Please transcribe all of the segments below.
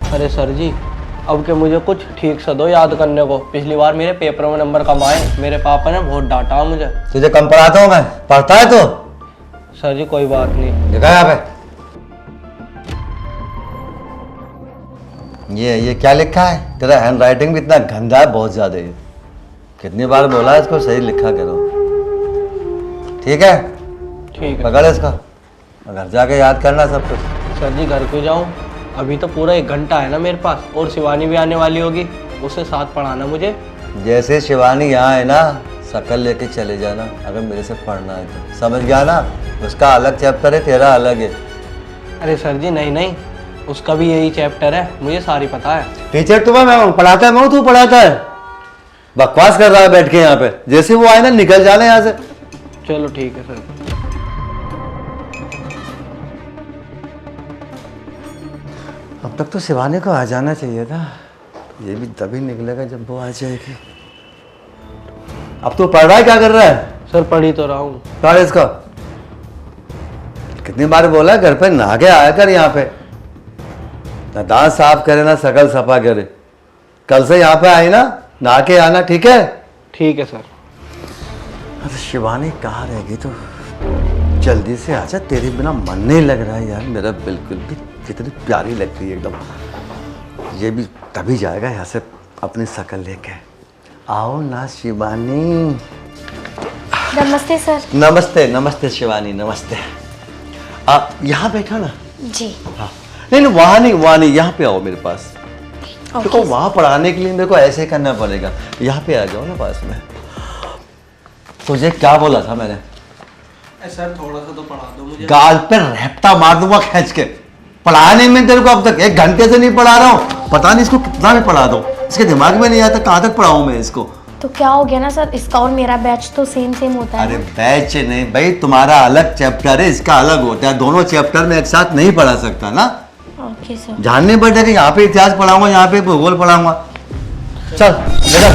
अरे सर जी, अब के मुझे कुछ ठीक से दो याद करने को। पिछली बार मेरे पेपर में नंबर कम आए, मेरे पापा ने बहुत डांटा मुझे। तुझे कम पढ़ाता हूँ मैं, पढ़ता है तो? सर जी कोई बात नहीं। देखा यहाँ पे ये क्या लिखा है? तेरा हैंड राइटिंग भी इतना गंदा है, बहुत ज्यादा है। कितनी बार बोला है इसको सही लिखा करो, ठीक है? ठीक है। पकड़ इसका, घर जाके याद करना सब कुछ। सर जी घर क्यों जाऊँ? अभी तो पूरा 1 घंटा है ना मेरे पास, और शिवानी भी आने वाली होगी, उससे साथ पढ़ाना मुझे। जैसे शिवानी यहाँ है ना, शकल लेके चले जाना अगर मेरे से पढ़ना है तो, समझ गया ना? उसका अलग चैप्टर है, तेरा अलग है। अरे सर जी नहीं, उसका भी यही चैप्टर है, मुझे सारी पता है। टीचर तुम्हें मैं पढ़ाता है, मैं तू पढ़ाता है? बकवास कर रहा है बैठ के यहाँ पे। जैसे वो आए ना निकल जाना यहाँ से। चलो ठीक है सर। अब तक तो शिवानी को आ जाना चाहिए था, ये भी तभी निकलेगा जब वो आ जाएगी। अब तो पढ़ रहा है, क्या कर रहा है? सर पढ़ी तो रहा हूँ। पढ़ इसका। कितनी बार बोला घर पे नहा के आया कर, यहाँ पे ना दांत साफ करे ना शकल सफा करे। कल से यहाँ पे आई ना, नहा के आना, ठीक है? ठीक है सर। अरे शिवानी कहाँ रहेगी? तो जल्दी से आजा, तेरे बिना मन नहीं लग रहा है यार मेरा बिल्कुल भी। कितनी प्यारी लगती है एकदम। ये भी तभी जाएगा यहाँ से अपनी शकल लेके। आओ ना शिवानी। नमस्ते सर। नमस्ते नमस्ते शिवानी, नमस्ते। आप यहाँ बैठो ना। जी। हाँ नहीं, वहाँ नहीं, यहाँ पे आओ मेरे पास। देखो वहाँ पढ़ाने के लिए मेरे को ऐसे करना पड़ेगा, यहाँ पे आ जाओ ना पास में। तुझे क्या बोला था मैंने? सर थोड़ा सा तो पढ़ा दो मुझे। गाल पे रेपटा मार दूंगा खींच के। पढ़ाने में तेरे को अब तक 1 घंटे से नहीं पढ़ा रहा हूँ, पता नहीं इसको कितना भी पढ़ा दो, इसके दिमाग में नहीं आता कहाँ तक पढ़ाऊँ मैं इसको। तो क्या हो गया ना सर, इसका और मेरा बैच तो सेम होता है। अरे बैच नहीं भाई, तुम्हारा अलग चैप्टर है, इसका अलग होता है। दोनों चैप्टर में एक साथ नहीं पढ़ा सकता ना। Okay sir. जानने पड़ता है कि यहाँ पे इतिहास पढ़ाऊंगा, यहाँ पे भूगोल पढ़ाऊंगा। चल बेटा।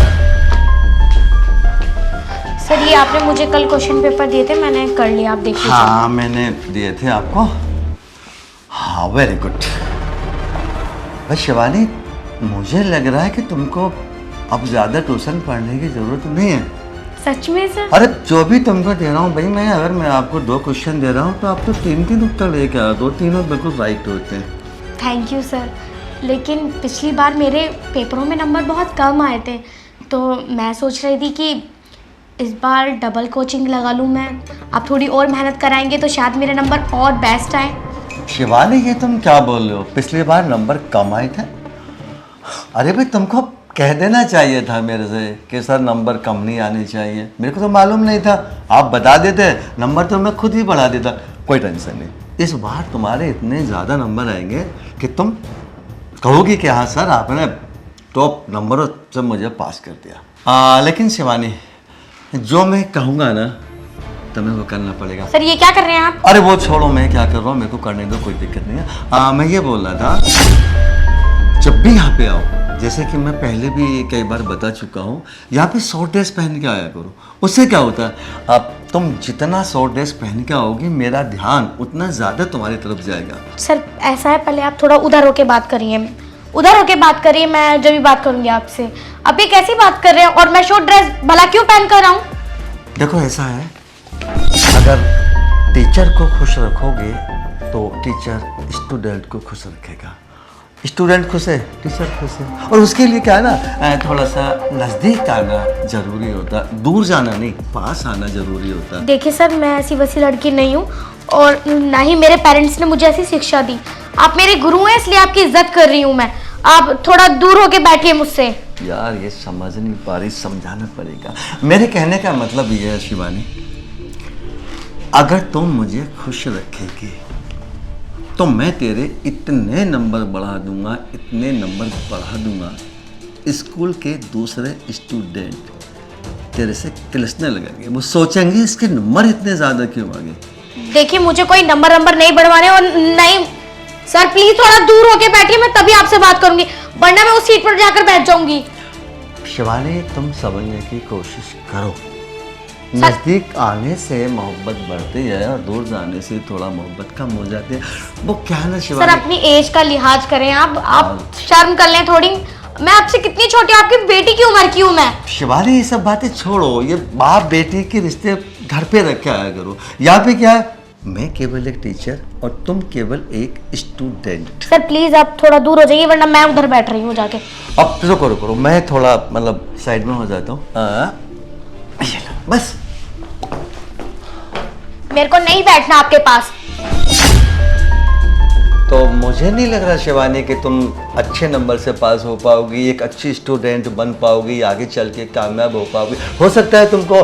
सर ये आपने मुझे कल क्वेश्चन पेपर दिए थे, मैंने कर लिया, आप देख लीजिए। हाँ मैंने दिए थे आपको। हाँ वेरी गुड। भाई शिवानी, मुझे लग रहा है कि तुमको अब ज्यादा ट्यूशन पढ़ने की जरूरत नहीं है। सच में सर? अरे जो भी तुमको दे रहा हूँ भाई मैं, अगर मैं आपको 2 क्वेश्चन दे रहा हूँ तो आप तो 3 उत्तर लेके आओ। 2 तीनों बिल्कुल राइट होते हैं। Thank you sir. लेकिन पिछली बार मेरे पेपरों में नंबर बहुत कम आए थे, तो मैं सोच रही थी कि इस बार डबल कोचिंग लगा लूँ मैं। आप थोड़ी और मेहनत कराएंगे तो शायद मेरे नंबर और बेस्ट आए। शिवानी ये तुम क्या बोल रहे हो? पिछली बार नंबर कम आए थे? अरे भाई तुमको कह देना चाहिए था मेरे से कि सर नंबर कम नहीं आने चाहिए। मेरे को तो मालूम नहीं था, आप बता देते नंबर तो मैं खुद ही बढ़ा देता। कोई टेंशन नहीं, इस बार तुम्हारे इतने ज़्यादा नंबर आएंगे कि तुम कहोगी कि हाँ सर आपने टॉप नंबरों से मुझे पास कर दिया। लेकिन शिवानी जो मैं कहूँगा ना तुम्हें वो करना पड़ेगा। सर ये क्या कर रहे हैं आप? अरे वो छोड़ो, मैं क्या कर रहा हूँ मेरे को करने दो, कोई दिक्कत नहीं है। मैं ये बोल रहा था, जब भी यहाँ पे आओ, जैसे कि मैं पहले भी कई बार बता चुका हूँ, यहाँ पे शॉर्ट ड्रेस पहन के आया करो। उससे क्या होता है, अब तुम जितना शॉर्ट ड्रेस पहन के आओगे मेरा ध्यान उतना ज़्यादा तुम्हारी तरफ जाएगा। सर ऐसा है, पहले आप थोड़ा उधर होके बात करिए, उधर होके बात करिए, मैं जब भी बात करूँगी आपसे। अब ये कैसी बात कर रहे हैं, और मैं शॉर्ट ड्रेस भला क्यों पहन कर आऊँ? देखो ऐसा है, अगर टीचर को खुश रखोगे तो टीचर स्टूडेंट को खुश रखेगा। स्टूडेंट खुश है, टीचर खुश है। और उसके लिए क्या है ना, थोड़ा सा नज़दीक आना जरूरी होता, दूर जाना नहीं, पास आना जरूरी होता। देखिए सर, मैं ऐसी वैसी लड़की नहीं हूँ, और ना ही मेरे पेरेंट्स ने मुझे ऐसी शिक्षा दी। आप मेरे गुरु हैं, इसलिए आपकी इज्जत कर रही हूँ मैं। आप थोड़ा दूर होके बैठिए मुझसे। यार ये समझ नहीं पा रही, समझाना पड़ेगा। मेरे कहने का मतलब ये है शिवानी, अगर तुम मुझे खुश रखेगी तो मैं तेरे इतने नंबर बढ़ा दूंगा, इतने नंबर बढ़ा दूंगा, स्कूल के दूसरे स्टूडेंट तेरे से तिलसने लगेंगे। वो सोचेंगे इसके नंबर इतने ज़्यादा क्यों आ गए। देखिए मुझे कोई नंबर नहीं बढ़वाने, और नहीं सर प्लीज थोड़ा दूर होके बैठिए, मैं तभी आपसे बात करूंगी, वरना मैं उस सीट पर जाकर बैठ जाऊंगी। शिवानी तुम समझने की कोशिश करो, नजदीक आने से मोहब्बत बढ़ती है और दूर जाने से थोड़ा मोहब्बत कम हो जाती है। वो क्या है ना सर शिवानी, अपनी एज का लिहाज करें आप शर्म कर लें थोड़ी। मैं आपसे कितनी छोटी हूँ, आपकी बेटी की उम्र की हूँ मैं। शिवानी ये सब बातें छोड़ो, ये बाप बेटी के रिश्ते घर पे रख के आया करो। यहाँ पे क्या है, मैं केवल एक टीचर और तुम केवल एक स्टूडेंट। सर प्लीज आप थोड़ा दूर हो जाइए वरना मैं उधर बैठ रही हूँ जाके। अब रुको रुको रुको, मैं थोड़ा मतलब साइड में हो जाता हूँ। ये लो, बस। मेरे को नहीं बैठना आपके पास। तो मुझे नहीं लग रहा शिवानी कि तुम अच्छे नंबर से पास हो पाओगी, एक अच्छी स्टूडेंट बन पाओगी, आगे चल के कामयाब हो पाओगी। हो सकता है तुमको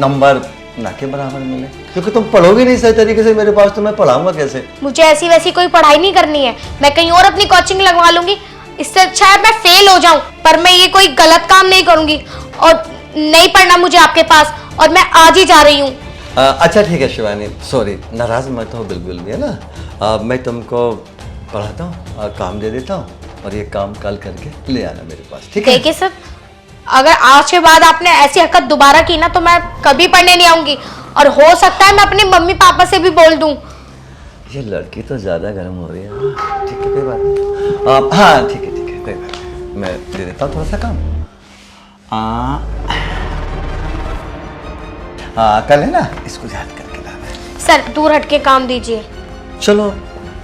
नंबर ना के बराबर मिले, क्योंकि तुम पढ़ोगे नहीं सही तरीके से मेरे पास, तो मैं पढ़ाऊंगा कैसे? मुझे ऐसी वैसी कोई पढ़ाई नहीं करनी है, मैं कहीं और अपनी कोचिंग लगवा लूंगी। इससे अच्छा है मैं फेल हो जाऊं, पर मैं ये कोई गलत काम नहीं करूंगी। और नहीं पढ़ना मुझे आपके पास, और मैं आज ही जा रही हूँ। अच्छा ठीक है शिवानी, सॉरी, नाराज मत हो बिल्कुल भी, है ना। मैं तुमको पढ़ाता हूँ, काम दे देता हूँ, और ये काम कल करके ले आना मेरे पास, ठीक है? देखिए सर, अगर आज के बाद आपने ऐसी हरकत दोबारा की ना तो मैं कभी पढ़ने नहीं आऊंगी, और हो सकता है मैं अपने मम्मी पापा से भी बोल दूं। ये लड़की तो ज़्यादा गर्म हो रही है। ठीक है, कोई बात नहीं। हाँ ठीक है कोई बात नहीं, मैं दे देता हूँ थोड़ा सा काम। कल है ना, इसको याद करके लाना। सर दूर हट के काम दीजिए। चलो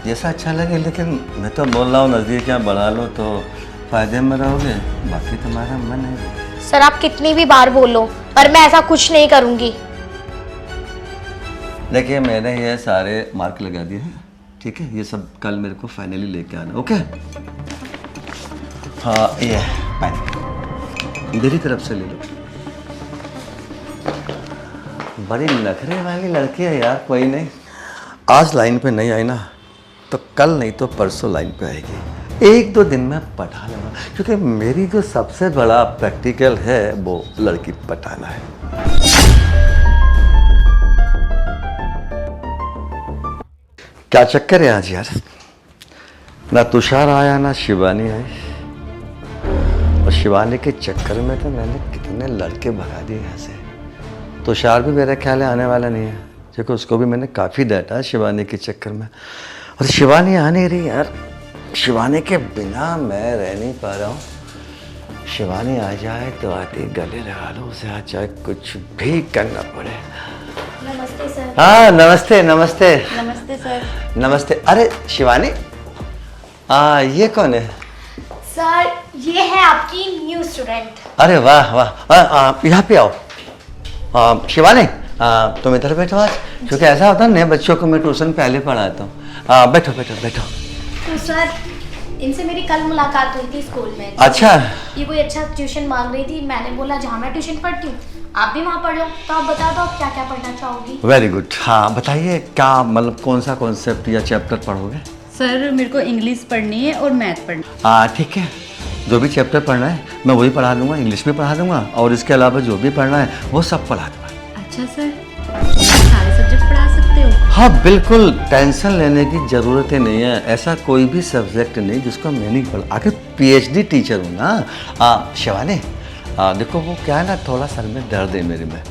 जैसा अच्छा लगे, लेकिन मैं तो बोल रहा हूँ नज़दीक यहाँ बढ़ा लो तो फायदे में रहोगे, बाकी तुम्हारा मन है। सर आप कितनी भी बार बोलो, पर मैं ऐसा कुछ नहीं करूंगी। देखिए मैंने ये सारे मार्क लगा दिए हैं, ठीक है? ये सब कल मेरे को फाइनली लेके आना, ओके? हाँ ये पेन मेरी तरफ से ले लो। बड़ी नखरे वाली लड़की है यार, कोई नहीं, आज लाइन पे नहीं आई ना तो कल नहीं तो परसों लाइन पे आएगी। एक दो दिन में पढ़ा लूँगा, क्योंकि मेरी जो सबसे बड़ा प्रैक्टिकल है वो लड़की पटाना है। क्या चक्कर है आज यार, ना तुषार आया ना शिवानी आई, और शिवानी के चक्कर में तो मैंने कितने लड़के भगा दिए यहाँ से। तुषार भी मेरा ख्याल है आने वाला नहीं है, क्योंकि उसको भी मैंने काफ़ी डांटा शिवानी के चक्कर में, और शिवानी आ नहीं रही यार। शिवानी के बिना मैं रह नहीं पा रहा हूँ। शिवानी आ जाए तो आते गले लगा लो उसे, आ जाए कुछ भी करना पड़े। नमस्ते सर। हाँ नमस्ते नमस्ते। नमस्ते सर। नमस्ते। अरे शिवानी, ये कौन है? सर ये है आपकी न्यू स्टूडेंट। अरे वाह वाह, यहाँ पे आओ। शिवानी तुम इधर बैठो आज, क्योंकि ऐसा होता है नए बच्चों को मैं ट्यूशन पहले पढ़ाता हूँ। बैठो बैठो बैठो। तो सर इनसे मेरी कल मुलाकात हुई थी स्कूल में। अच्छा। ये कोई अच्छा ट्यूशन मांग रही थी, मैंने बोला जहाँ मैं ट्यूशन पढ़ती हूँ आप भी वहाँ पढ़ लो, तो आप बता दो आप क्या क्या पढ़ना चाहोगी। Very good. हाँ बताइए, क्या मतलब कौन सा कॉन्सेप्ट या चैप्टर पढ़ोगे? सर मेरे को इंग्लिश पढ़नी है और मैथ पढ़नी। ठीक है, जो भी चैप्टर पढ़ना है मैं वही पढ़ा दूंगा, इंग्लिश भी पढ़ा दूंगा, और इसके अलावा जो भी पढ़ना है वो सब पढ़ा दूंगा। अच्छा सर, सारे सब्जेक्ट पढ़ा सकते हो? हाँ बिल्कुल, टेंशन लेने की ज़रूरत ही नहीं है। ऐसा कोई भी सब्जेक्ट नहीं जिसको मैं नहीं पढ़ा, आखिर PhD टीचर हूँ ना। शिवानी देखो वो क्या है ना, थोड़ा सर में दर्द है मेरे में।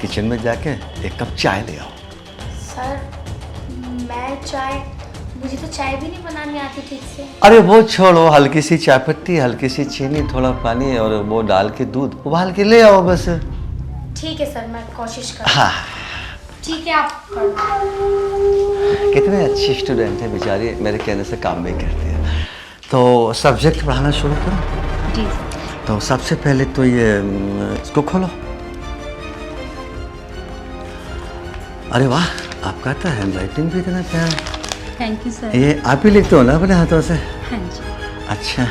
किचन में जाके एक कप चाय ले आओ। सर मैं चाय, मुझे तो चाय भी नहीं बनानी आती ठीक से। अरे वो छोड़ो, हल्की सी चाय पत्ती, हल्की सी चीनी, थोड़ा पानी और वो डाल के दूध उबाल के ले आओ बस। ठीक है सर, मैं कोशिश कर। हाँ ठीक है आप कर। कितने अच्छी स्टूडेंट है बेचारी, मेरे कहने से काम भी करती है। तो सब्जेक्ट पढ़ाना शुरू करो। जी। तो सबसे पहले तो ये इसको खोलो। अरे वाह, आपका तो हैंड राइटिंग भी इतना प्यारा। Thank you sir. ये आप ही लिखते हो ना अपने हाथों से? हाँ जी। अच्छा।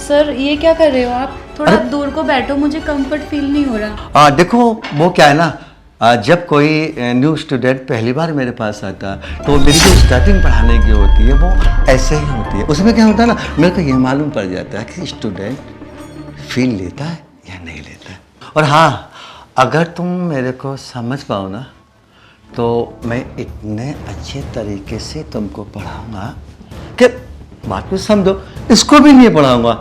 सर ये क्या कर रहे हो आप? थोड़ा अरे- दूर को बैठो, मुझे कंफर्ट फील नहीं हो रहा। देखो वो क्या है ना, जब कोई न्यू स्टूडेंट पहली बार मेरे पास आता है तो मेरी जो स्टार्टिंग पढ़ाने की होती है वो ऐसे ही होती है। उसमें क्या होता है ना, मेरे को ये मालूम पड़ जाता है कि स्टूडेंट फील लेता है या नहीं लेता है। और हाँ, अगर तुम मेरे को समझ पाओ ना तो मैं इतने अच्छे तरीके से तुमको पढ़ाऊँगा कि बात को समझो, इसको भी नहीं पढ़ाऊँगा,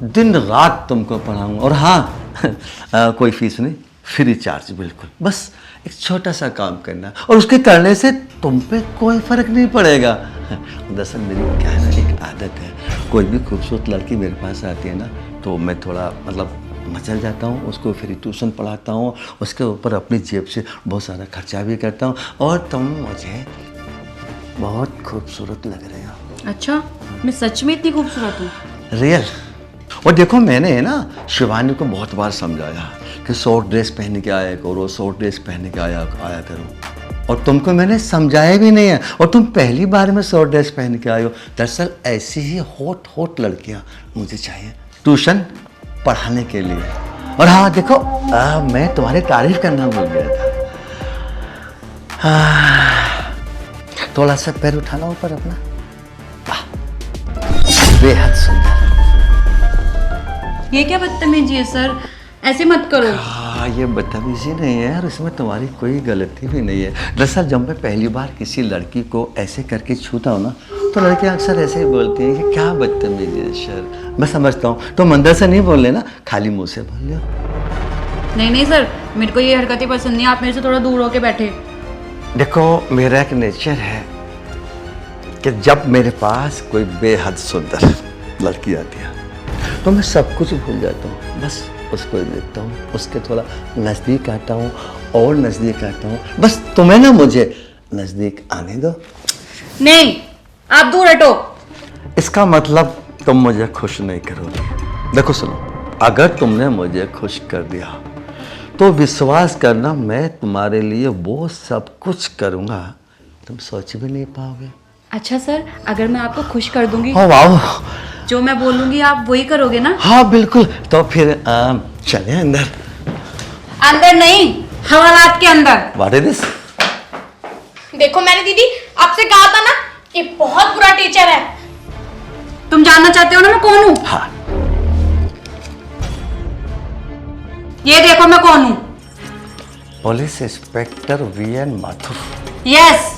दिन रात तुमको पढ़ाऊँगा। और हाँ कोई फीस नहीं, फ्री चार्ज बिल्कुल, बस एक छोटा सा काम करना और उसके करने से तुम पे कोई फर्क नहीं पड़ेगा। दरअसल मेरी क्या है ना, एक आदत है, कोई भी खूबसूरत लड़की मेरे पास आती है ना तो मैं थोड़ा मतलब मचल जाता हूँ, उसको फिर ट्यूशन पढ़ाता हूँ, उसके ऊपर अपनी जेब से बहुत सारा खर्चा भी करता हूँ। और तुम मुझे बहुत खूबसूरत लग रहे हो। अच्छा, मैं सच में इतनी खूबसूरत हूँ? रियल। और देखो मैंने ना शिवानी को बहुत बार समझाया कि शॉर्ट ड्रेस पहन के आया करो, शॉर्ट ड्रेस पहन के आया करो, और तुमको मैंने समझाया भी नहीं है और तुम पहली बार में शॉर्ट ड्रेस पहन के आए हो। दरअसल ऐसी ही हॉट लड़कियां मुझे चाहिए ट्यूशन पढ़ाने के लिए। और हाँ देखो, मैं तुम्हारी तारीफ करना भूल गया था। थोड़ा सा पैर उठाना ऊपर अपना, बेहद सुंदर। ये क्या बदतमीजी है सर, ऐसे मत करो। हाँ, ये बदतमीजी नहीं है और इसमें तुम्हारी कोई गलती भी नहीं है। दरअसल जब मैं पहली बार किसी लड़की को ऐसे करके छूता हूँ ना तो लड़कियाँ अक्सर ऐसे ही बोलती हैं कि क्या बदतमीजी है सर। मैं समझता हूँ तुम अंदर से नहीं बोल लेना, खाली मुंह से बोल लो। नहीं सर, मेरे को ये हरकतें पसंद नहीं, आप मेरे से थोड़ा दूर होके बैठे। देखो मेरा एक नेचर है कि जब मेरे पास कोई बेहद सुंदर लड़की आती है तो मैं सब कुछ भूल जाता हूँ, बस उसको देखता हूँ, उसके थोड़ा नज़दीक आता हूँ और नज़दीक आता हूँ। बस तुम्हें ना मुझे नज़दीक आने दो। नहीं, आप दूर हटो। इसका मतलब तुम मुझे खुश नहीं करोगे। देखो सुनो, अगर तुमने मुझे खुश कर दिया तो विश्वास करना मैं तुम्हारे लिए वो सब कुछ करूँगा तुम सोच भी नहीं पाओगे। अच्छा सर, अगर मैं आपको खुश कर दूंगी, हाँ वाह, जो मैं बोलूंगी आप वही करोगे ना? हाँ बिल्कुल। तो फिर चले अंदर। अंदर नहीं, हवालात के अंदर। What is this? देखो मैंने दीदी आपसे कहा था ना, ये बहुत बुरा टीचर है। तुम जानना चाहते हो ना मैं कौन हूँ? हाँ, ये देखो मैं कौन हूँ। Police inspector V N Mathur. Yes.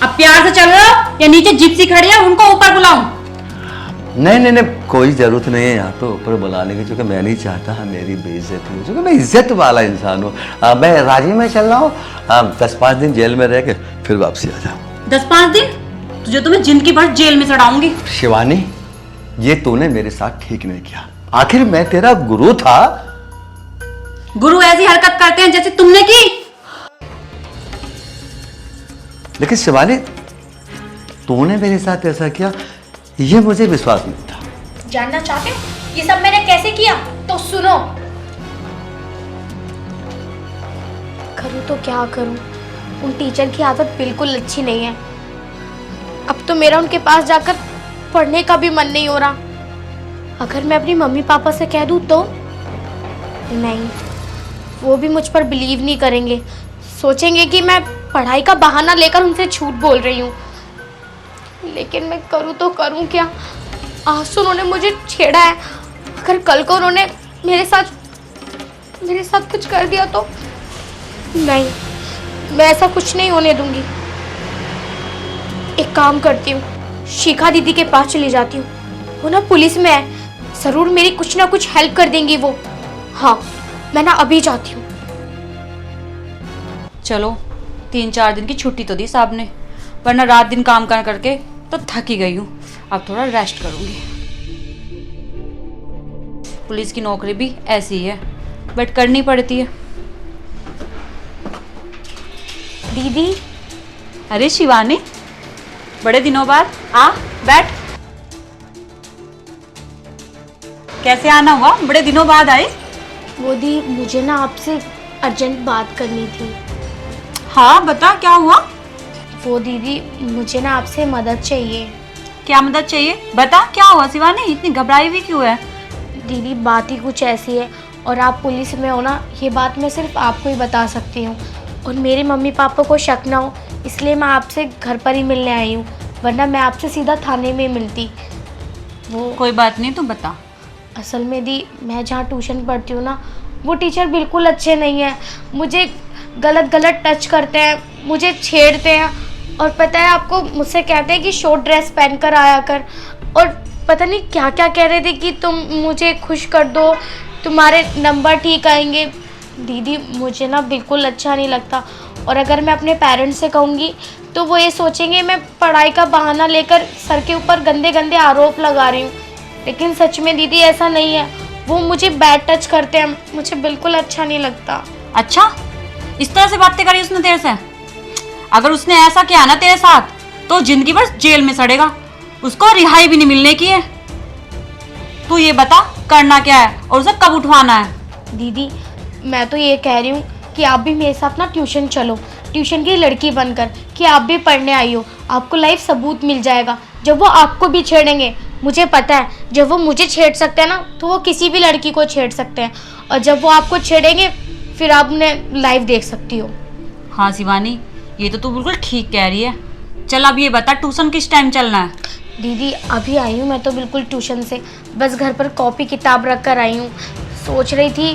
अब प्यार से चल रहे हो या नीचे जिप्सी खड़ी है उनको ऊपर बुलाऊं? नहीं, कोई जरूरत नहीं है यहाँ पे ऊपर बुलाने की, क्योंकि मैं नहीं चाहता मेरी बेइज्जती हो, क्योंकि मैं इज्जत वाला इंसान हूँ। मैं राजी में चल रहा हूँ, 10-5 दिन जेल में रह के फिर वापसी आ जाऊँ। 10-5 दिन? तुझे तो मैं जिंदगी भर जेल में चढ़ाऊंगी। शिवानी, ये तूने मेरे साथ ठीक नहीं किया। आखिर मैं तेरा गुरु था। गुरु ऐसी हरकत करते हैं जैसे तुमने की। लेकिन शिवानी, तूने मेरे साथ ऐसा किया ये मुझे विश्वास नहीं था। जानना चाहते हो ये सब मैंने कैसे किया? तो सुनो। करूँ तो क्या करूँ, उन टीचर की आदत बिल्कुल अच्छी नहीं है। अब तो मेरा उनके पास जाकर पढ़ने का भी मन नहीं हो रहा। अगर मैं अपनी मम्मी पापा से कह दूँ तो नहीं, वो भी मुझ पर बिलीव नहीं करेंगे, सोचेंगे कि मैं पढ़ाई का बहाना लेकर उनसे झूठ बोल रही हूँ। लेकिन मैं करूँ तो करूँ क्या? आज तो उन्होंने मुझे छेड़ा है, अगर कल को उन्होंने मेरे साथ कुछ कर दिया तो नहीं, मैं ऐसा कुछ नहीं होने दूंगी। एक काम करती हूँ, शिखा दीदी के पास चली जाती हूँ, वो ना पुलिस में है, जरूर मेरी कुछ ना कुछ हेल्प कर देंगी वो। हाँ, मैं ना अभी जाती हूँ। चलो 3-4 दिन की छुट्टी तो दी साहब ने, वरना रात दिन काम करके तो थक ही गई हूँ। अब थोड़ा रेस्ट करूँगी। पुलिस की नौकरी भी ऐसी ही है, बट करनी पड़ती है। दीदी। अरे शिवानी, बड़े दिनों बाद आ बैठ। कैसे आना हुआ, बड़े दिनों बाद आए? वो दी, मुझे ना आपसे अर्जेंट बात करनी थी। हाँ बता, क्या हुआ? वो दीदी, मुझे ना आपसे मदद चाहिए। क्या मदद चाहिए, बता क्या हुआ? शिवानी इतनी घबराई हुई क्यों है? दीदी बात ही कुछ ऐसी है, और आप पुलिस में हो ना, ये बात मैं सिर्फ आपको ही बता सकती हूँ, और मेरे मम्मी पापा को शक ना हो इसलिए मैं आपसे घर पर ही मिलने आई हूँ, वरना मैं आपसे सीधा थाने में मिलती। वो कोई बात नहीं, तू बता। असल में दी, मैं जहाँ ट्यूशन पढ़ती हूँ ना, वो टीचर बिल्कुल अच्छे नहीं हैं, मुझे गलत टच करते हैं, मुझे छेड़ते हैं, और पता है आपको, मुझसे कहते हैं कि शॉर्ट ड्रेस पहन कर आया कर, और पता नहीं क्या क्या कह रहे थे कि तुम मुझे खुश कर दो, तुम्हारे नंबर ठीक आएंगे। दीदी मुझे ना बिल्कुल अच्छा नहीं लगता, और अगर मैं अपने पेरेंट्स से कहूँगी तो वो ये सोचेंगे मैं पढ़ाई का बहाना लेकर सर के ऊपर गंदे गंदे आरोप लगा रही हूँ। लेकिन सच में दीदी ऐसा नहीं है, वो मुझे बैड टच करते हैं, मुझे बिल्कुल अच्छा नहीं लगता। अच्छा, इस तरह से बातें करी उसने तेरे से? अगर उसने ऐसा किया ना तेरे साथ तो जिंदगी भर जेल में सड़ेगा, उसको रिहाई भी नहीं मिलने की है। तू ये बता करना क्या है और उसे कब उठवाना है? दीदी मैं तो ये कह रही हूँ कि आप भी मेरे साथ ना ट्यूशन चलो, ट्यूशन की लड़की बनकर, कि आप भी पढ़ने आई हो, आपको लाइफ सबूत मिल जाएगा। जब वो आपको भी छेड़ेंगे, मुझे पता है जब वो मुझे छेड़ सकते हैं ना तो वो किसी भी लड़की को छेड़ सकते हैं, और जब वो आपको छेड़ेंगे फिर आप उन्हें लाइव देख सकती हो। हाँ शिवानी, ये तो तू बिल्कुल ठीक कह रही है। चल अब ये बता ट्यूशन किस टाइम चलना है? दीदी अभी आई हूँ मैं तो बिल्कुल ट्यूशन से, बस घर पर कॉपी किताब रख कर आई हूँ। सोच रही थी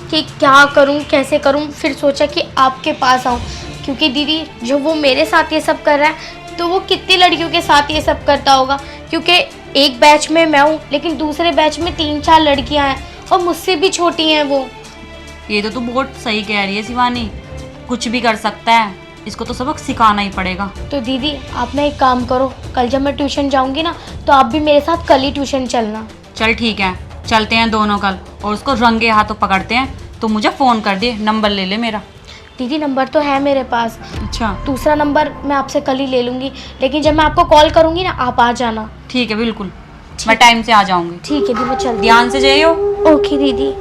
कि क्या करूँ कैसे करूँ, फिर सोचा कि आपके पास आऊँ, क्योंकि दीदी जब वो मेरे साथ ये सब कर रहा है तो वो कितनी लड़कियों के साथ ये सब करता होगा, क्योंकि एक बैच में मैं हूँ लेकिन दूसरे बैच में 3-4 लड़कियाँ हैं और मुझसे भी छोटी हैं वो। ये तो तू बहुत सही कह रही है शिवानी, कुछ भी कर सकता है, इसको तो सबक सिखाना ही पड़ेगा। तो दीदी आप ना एक काम करो, कल जब मैं ट्यूशन जाऊँगी ना तो आप भी मेरे साथ कल ही ट्यूशन चलना। चल ठीक है, चलते हैं दोनों कल और उसको रंगे हाथों पकड़ते हैं। तो मुझे फ़ोन कर दे, नंबर ले ले मेरा। दीदी नंबर तो है मेरे पास, अच्छा दूसरा नंबर मैं आपसे कल ही ले लूँगी, लेकिन जब मैं आपको कॉल करूँगी ना आप आ जाना। ठीक है, बिल्कुल मैं टाइम से आ जाऊंगी। ठीक है दीदी मैं चलती ध्यान से जाइयो। हूँ। ओके दीदी।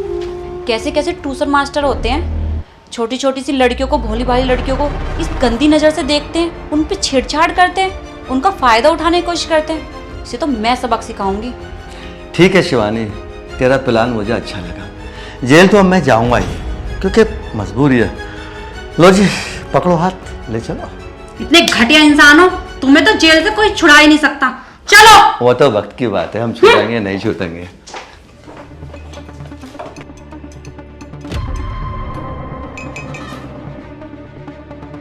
कैसे कैसे ट्यूशन मास्टर होते हैं, छोटी छोटी सी लड़कियों को, भोली भाली लड़कियों को इस गंदी नज़र से देखते हैं, उन पे छेड़छाड़ करते हैं, उनका फ़ायदा उठाने की कोशिश करते हैं। इसे तो मैं सबक सिखाऊंगी। ठीक है शिवानी, तेरा प्लान मुझे अच्छा लगा। जेल तो अब मैं जाऊंगा ही क्योंकि मजबूरी है। लो जी पकड़ो हाथ, ले चलो। इतने घटिया इंसान हो, तुम्हें तो जेल से कोई छुड़ा ही नहीं सकता। चलो। वो तो वक्त की बात है, हम छूटेंगे नहीं छूटेंगे।